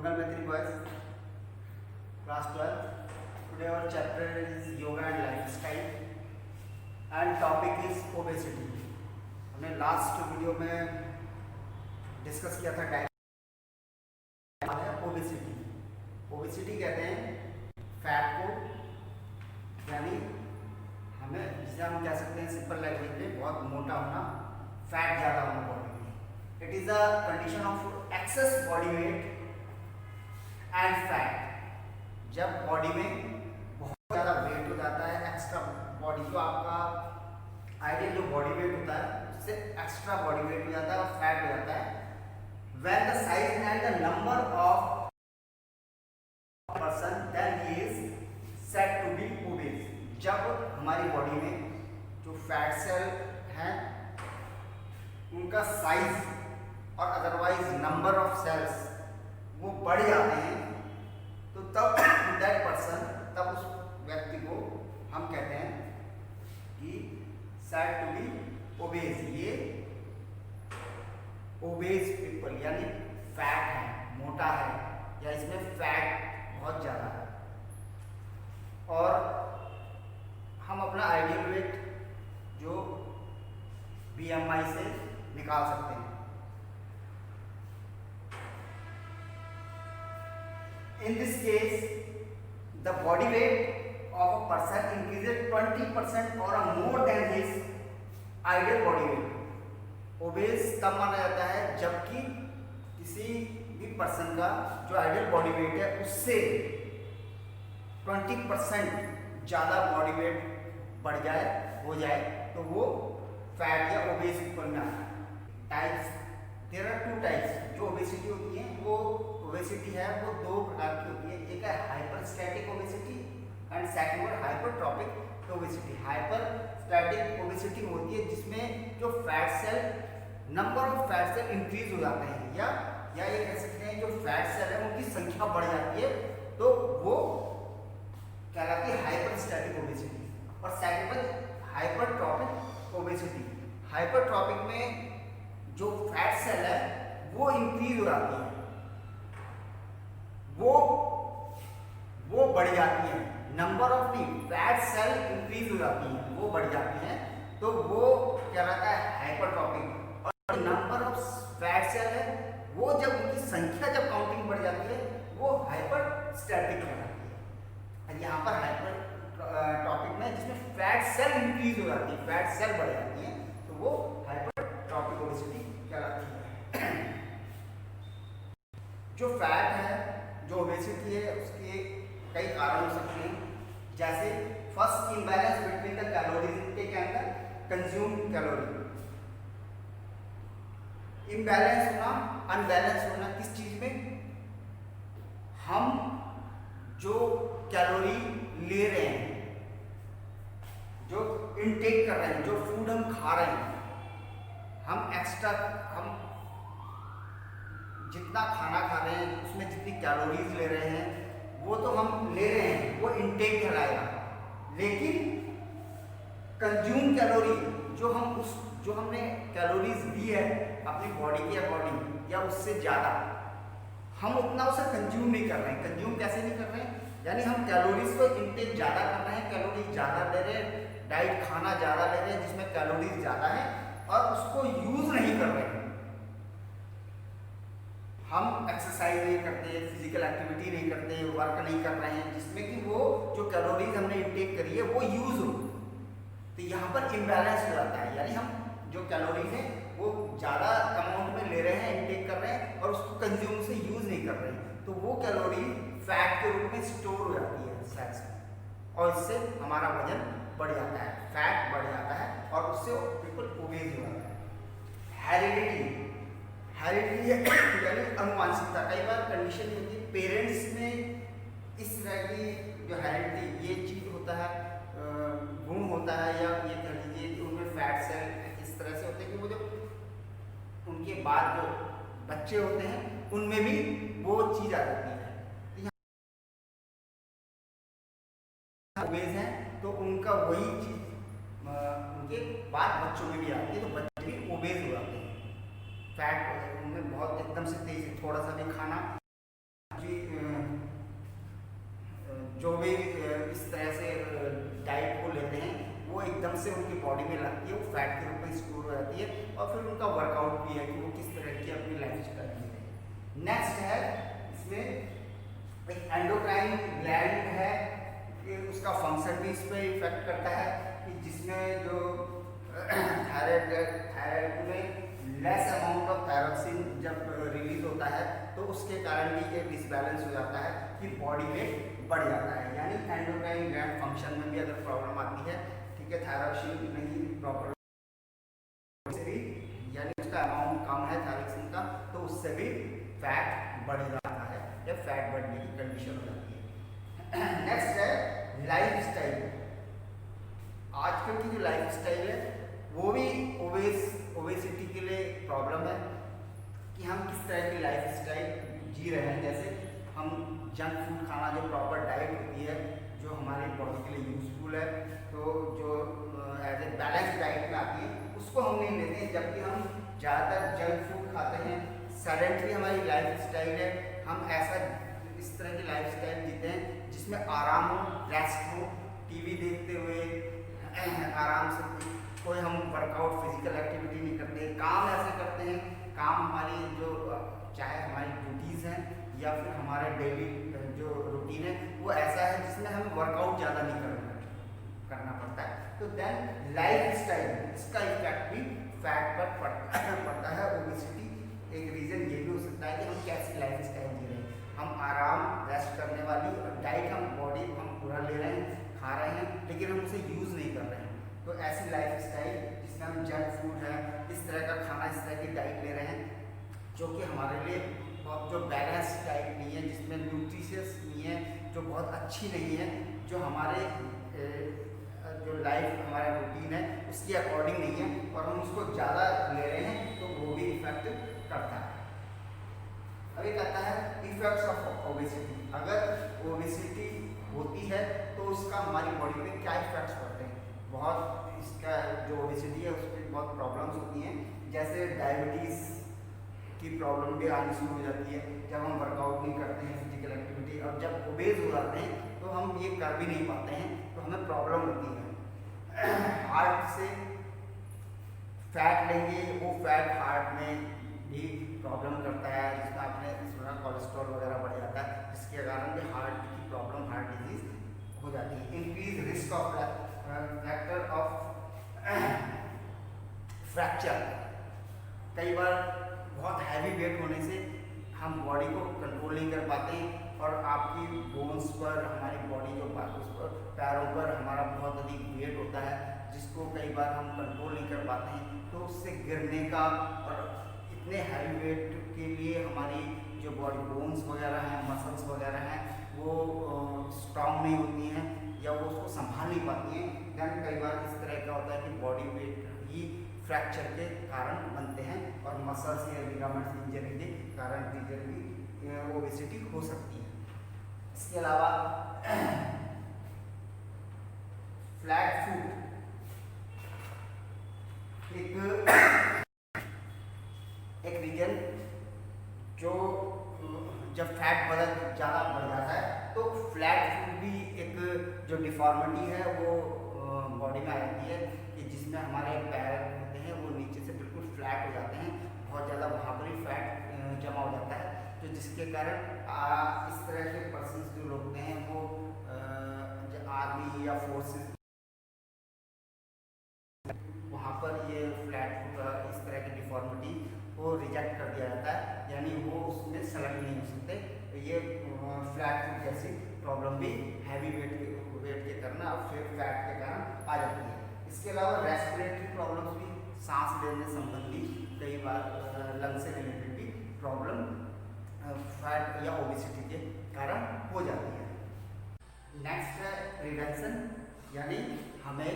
Mangal Maitri boys, class 12. Today our chapter is yoga and lifestyle and topic is obesity. हमने last video में discuss किया था diet obesity. Obesity कहते हैं fat को, यानी हमें जिसे हम कह सकते हैं सिंपल लैंग्वेज में बहुत मोटा होना, फैट ज़्यादा होना बॉडी में। It is a condition of access body weight and fat. जब बॉडी में बहुत ज़्यादा वेट हो जाता है, एक्स्ट्रा बॉडी जो आपका आइडियल जो बॉडी वेट होता है उससे एक्स्ट्रा बॉडी वेट हो जाता है और फैट हो जाता है। When the size and the number of person then he is said to be obese। जब हमारी बॉडी में जो फैट सेल हैं उनका साइज और अदरवाइज नंबर ऑफ सेल्स वो बढ़ जाते हैं तो तब दैट पर्सन, तब उस व्यक्ति को हम कहते हैं कि said to be obese। ये ओबेस पीपल यानी फैट है, मोटा है या इसमें फैट बहुत ज़्यादा है। और हम अपना आइडियल वेट जो BMI से निकाल सकते हैं। In this case, the body weight of a person increases 20% or more than his ideal body weight। Obese तब माना जाता है जबकि किसी भी पर्सन का जो आइडियल बॉडी वेट है उससे 20% ज़्यादा बॉडी वेट बढ़ जाए, हो जाए, तो वो फैट या ओबेस पीपल में आता है। Types, there are 2 types. जो ओबेसिटी होती है वो ओबेसिटी है वो 2 प्रकार की होती है। एक है hyperplastic obesity and second one hypertrophic obesity. Hyperplastic obesity होती है जिसमें जो fat cell, number of fat cell increase हो जाते हैं या ये कह सकते हैं जो फैट सेल है उनकी संख्या बढ़ जाती है, तो वो कहलाती है हाइपरस्टैटिक ओबेसिटी। और सेकंड वन हाइपरट्रॉपिक ओबेसिटी। हाइपरट्रॉपिक में जो फैट सेल है वो इंक्रीज हो जाती है, वो बढ़ जाती है। Number of fat cell increase हो जाती है, वो बढ़ जाती हैं, तो वो कहलाता है हाइपरट्रॉपिक। और नंबर ऑफ फैट सेल है वो जब उनकी संख्या जब काउंटिंग बढ़ जाती है वो हाइपरस्टैटिक कहलाती है। और यहाँ पर हाइपरट्रॉपिक में जिसमें फैट सेल इंक्रीज हो जाती है, फैट सेल बढ़ जाती है, तो वो हाइपरट्रॉपिक ओबेसिटी कहलाती है। जो फैट है, जो ओबेसिटी है, उसके कई कारण हो सकते हैं। जैसे first, imbalance between the calories intake and the consumed calorie. Imbalance होना, अनबैलेंस होना किस चीज में? हम जो कैलोरी ले रहे हैं, जो इनटेक कर रहे हैं, जो फूड हम खा रहे हैं, हम एक्स्ट्रा, हम जितना खाना खा रहे हैं उसमें जितनी कैलोरीज ले रहे हैं वो तो हम ले रहे हैं, वो इनटेक कहलाएगा। लेकिन कंज्यूम कैलोरी, जो हमने कैलोरीज ली है अपनी बॉडी के अकॉर्डिंग या उससे ज़्यादा, हम उतना उसे कंज्यूम नहीं कर रहे हैं। कंज्यूम कैसे नहीं कर रहे हैं? यानी हम कैलोरीज को इनटेक ज़्यादा कर रहे हैं, कैलोरी ज़्यादा ले रहे हैं, डाइट खाना ज़्यादा ले रहे हैं जिसमें कैलोरीज ज़्यादा है, और उसको यूज़ नहीं कर रहे हैं। हम एक्सरसाइज नहीं करते, फिजिकल एक्टिविटी नहीं करते, वर्क नहीं कर रहे हैं जिसमें कि वो जो कैलोरीज हमने इंटेक करी है वो यूज़ हो, तो यहाँ पर इम्बैलेंस हो जाता है। यानी हम जो कैलोरीज है वो ज़्यादा अमाउंट में ले रहे हैं, इंटेक कर रहे हैं, और उसको कंज्यूम से यूज़ नहीं कर रहे हैं, तो वो कैलोरी फैट के रूप में स्टोर हो जाती है सेल्स में, और इससे हमारा वजन बढ़ जाता है, फैट बढ़ जाता है, और उससे बिल्कुल ओबेस हो जाता है। हेरिडिटी यानी अनुवांशिकता। कई बार कंडीशन होती है पेरेंट्स में इस तरह की जो हेरिडिटी, ये चीज होता है, गुण होता है, या ये कह लीजिए कि उनमें फैट सेल इस तरह से होते हैं कि वो जो उनके बाद जो बच्चे होते हैं उनमें भी वो चीज आ जाती है। ओबेस हैं तो उनका वही चीज उनके बाद बच्चों में भी आती है, तो बच्चे भी ओबेस हो जाते हैं। फैट उनमें बहुत एकदम से तेज, थोड़ा सा भी खाना बॉडी में लगती है वो फैट के रूप में स्टोर हो जाती है, और फिर उनका वर्कआउट भी है कि वो किस तरह की अपनी लाइफ स्टाइल जी रहे हैं। नेक्स्ट है इसमें एक एंडोक्राइन ग्लैंड है कि उसका फंक्शन भी इस पर इफेक्ट करता है, कि जिसमें जो थायराइड में लेस अमाउंट ऑफ थायरोक्सिन जब रिलीज होता है तो उसके कारण भी ये डिसबैलेंस हो जाता है कि बॉडी वेट बढ़ जाता है। यानी एंडोक्राइन ग्लैंड फंक्शन में भी अगर प्रॉब्लम आती है, ठीक है, थायरोक्सिन नहीं प्रॉपर से भी, यानी उसका अमाउंट कम है थायरोक्सिन का, तो उससे भी फैट बढ़ जाता है या फैट बढ़ने की कंडीशन हो जाती है। नेक्स्ट है लाइफ स्टाइल। आजकल की जो लाइफ स्टाइल है वो भी ओबेसिटी के लिए प्रॉब्लम है कि हम किस तरह की लाइफ स्टाइल जी रहे हैं। जैसे हम जंक फूड खाना, जो प्रॉपर डाइट होती है जो हमारी बॉडी के लिए यूजफुल है, तो जो एज ए बैलेंस डाइट में आती है उसको हम नहीं लेते हैं, जबकि हम ज़्यादातर जंक फूड खाते हैं। सैडेंटरी हमारी लाइफ स्टाइल है, हम ऐसा इस तरह की लाइफ स्टाइल जीते हैं जिसमें आराम हो, रेस्ट हो, टीवी देखते हुए आराम से, कोई हम वर्कआउट फिजिकल एक्टिविटी नहीं करते, काम ऐसे करते हैं, काम हमारी जो चाहे हमारी ड्यूटीज़ हैं या फिर हमारे डेली जो रूटीन है वो ऐसा है जिसमें हमें वर्कआउट ज़्यादा नहीं करना पड़ता है। तो देन लाइफ स्टाइल, इसका इफेक्ट भी फैट पर पड़ता है। ओबेसिटी एक रीज़न ये भी हो सकता है कि हम कैसी लाइफ स्टाइल जी रहे हैं। हम आराम, रेस्ट करने वाली डाइट, हम बॉडी हम पूरा ले रहे हैं, खा रहे हैं, लेकिन हम उसे यूज़ नहीं कर रहे हैं। तो ऐसी लाइफ स्टाइल जिसमें हम जंक फूड है, इस तरह का खाना, इस तरह की डाइट ले रहे हैं जो कि हमारे लिए जो बैलेंस डाइट नहीं है, जिसमें न्यूट्रिशियस नहीं है, जो बहुत अच्छी नहीं है, जो हमारे जो लाइफ हमारा रूटीन है उसके अकॉर्डिंग नहीं है, और हम उसको ज़्यादा ले रहे हैं तो वो भी इफेक्ट करता है। अब एक आता है इफेक्ट्स ऑफ ओबेसिटी। अगर ओबेसिटी होती है तो उसका हमारी बॉडी पे क्या इफेक्ट्स पड़ते हैं। बहुत इसका जो ओबेसिटी है उसमें बहुत प्रॉब्लम्स होती हैं, जैसे डायबिटीज़ की प्रॉब्लम भी आनी शुरू हो जाती है जब हम वर्कआउट नहीं करते हैं, फिजिकल एक्टिविटी। और जब ओबेज हो जाते हैं तो हम ये कर भी नहीं पाते हैं, तो हमें प्रॉब्लम होती है। हार्ट से फैट लेंगे, वो फैट हार्ट में भी प्रॉब्लम करता है, जिसमें आपने सुना कोलेस्ट्रॉल वगैरह बढ़ जाता है, जिसके कारण भी हार्ट की प्रॉब्लम, हार्ट डिजीज हो जाती है। Increase risk of factor of fracture. कई बार बहुत हैवी वेट होने से हम बॉडी को कंट्रोल नहीं कर पाते हैं, और आपकी बोन्स पर, हमारी बॉडी जो उस पर पैरों पर हमारा बहुत अधिक वेट होता है, जिसको कई बार हम कंट्रोल नहीं कर पाते हैं, तो उससे गिरने का, और इतने हैवी वेट के लिए हमारी जो बॉडी बोन्स वगैरह हैं, मसल्स वगैरह हैं, वो स्ट्रांग नहीं होती हैं या वो उसको संभाल नहीं पाती हैं। देन कई बार इस तरह का होता है कि बॉडी वेट ही फ्रैक्चर के कारण बनते हैं, और मसल्स या लिगामेंट्स इंजरी के कारण भी ओबेसिटी हो सकती है। इसके अलावा फ्लैट फूड एक रीजन जो जब फैट ज़्यादा बढ़ जाता है तो फ्लैट फूड भी एक जो डिफॉर्मिटी है वो बॉडी में आ जाती है, कि जिसमें हमारे पैर होते हैं वो नीचे से बिल्कुल फ्लैट हो जाते हैं, बहुत ज़्यादा वहाँ पर ही फैट जमा हो जाता है, तो जिसके कारण इस तरह के पर्सन जो लोग होते हैं वो आर्मी या फोर्सेस, वहाँ पर ये फ्लैट फूड इस तरह की डिफॉर्मिटी को रिजेक्ट कर दिया जाता है, यानी वो उसमें सेलेक्ट नहीं हो सकते। तो ये फ्लैट फूड जैसी प्रॉब्लम भी हैवी वेट के कारण और फिर फैट के कारण आ जाती है। इसके अलावा रेस्पिरेटरी प्रॉब्लम्स भी, सांस लेने संबंधी कई बार लंग से रिलेटेड भी प्रॉब्लम फैट या ओबेसिटी के कारण हो जाती है। नेक्स्ट है प्रिवेंशन, यानी हमें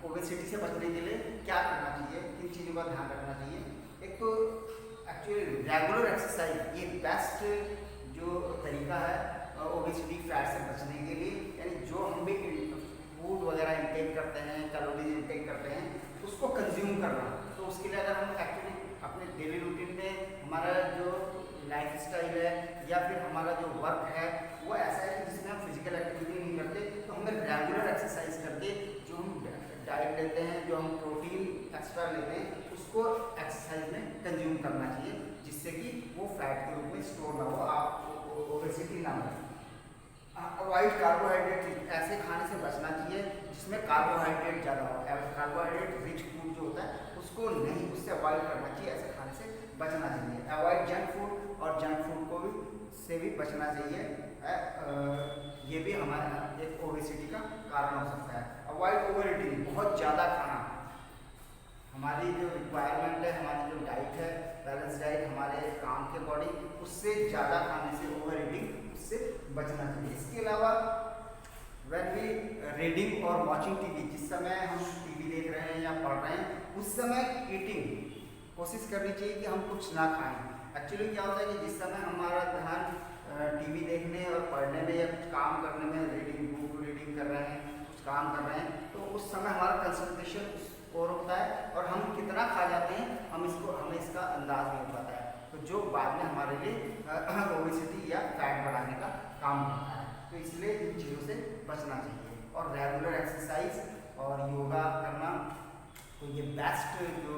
ओबेसिटी से बचने के लिए क्या करना चाहिए, किन चीज़ों का ध्यान रखना चाहिए। एक तो एक्चुअली रेगुलर एक्सरसाइज ये बेस्ट जो तरीका है ओबेसिटी फैट से बचने के लिए, यानी जो हम भी फूड वगैरह इंटेक करते हैं, कैलोरीज इंटेक करते हैं, उसको कंज्यूम करना। तो उसके लिए अगर हम एक्चुअली अपने डेली रूटीन में हमारा जो लाइफ स्टाइल है या फिर हमारा जो वर्क है वो ऐसा है कि जिसमें हम फिजिकल एक्टिविटी नहीं करते, तो हमें रेगुलर एक्सरसाइज करके जो हम डाइट लेते हैं, जो हम प्रोटीन एक्स्ट्रा लेते हैं, उसको एक्सरसाइज में कंज्यूम करना चाहिए, जिससे कि वो फैट के रूप में स्टोर ना हो, आप ओबेसिटी ना हो। अवॉइड कार्बोहाइड्रेट, ऐसे खाने से बचना चाहिए जिसमें कार्बोहाइड्रेट ज़्यादा हो। कार्बोहाइड्रेट रिच फूड जो होता है उसको नहीं, उससे अवॉइड करना चाहिए, ऐसे खाने से बचना चाहिए। अवॉइड जंक फूड, और जंक फूड को भी से भी बचना चाहिए। ये भी हमारा एक ओबेसिटी का कारण हो सकता है। अवॉइड ओवर ईटिंग, बहुत ज़्यादा खाना। हमारी जो रिक्वायरमेंट है, हमारी जो डाइट है, बैलेंस डाइट, हमारे काम के अकॉर्डिंग, उससे ज़्यादा खाने से, ओवर ईटिंग, उससे बचना चाहिए। इसके अलावा when we रीडिंग और वॉचिंग टीवी, जिस समय हम टीवी देख रहे हैं या पढ़ रहे हैं, उस समय ईटिंग कोशिश करनी चाहिए कि हम कुछ ना खाएं। एक्चुअली क्या होता है कि जिस समय हमारा ध्यान टीवी देखने और पढ़ने में या कुछ काम करने में, रीडिंग, बुक रीडिंग कर रहे हैं, कुछ काम कर रहे हैं, तो उस समय हमारा कंसंट्रेशन और होता है और हम कितना खा जाते हैं हमें इसका अंदाज नहीं हो पाता है, तो जो बाद में हमारे लिए ओबेसिटी या फैट बढ़ाने का काम करता है। तो इसलिए इन चीज़ों से बचना चाहिए। और रेगुलर एक्सरसाइज और योगा करना, तो ये बेस्ट जो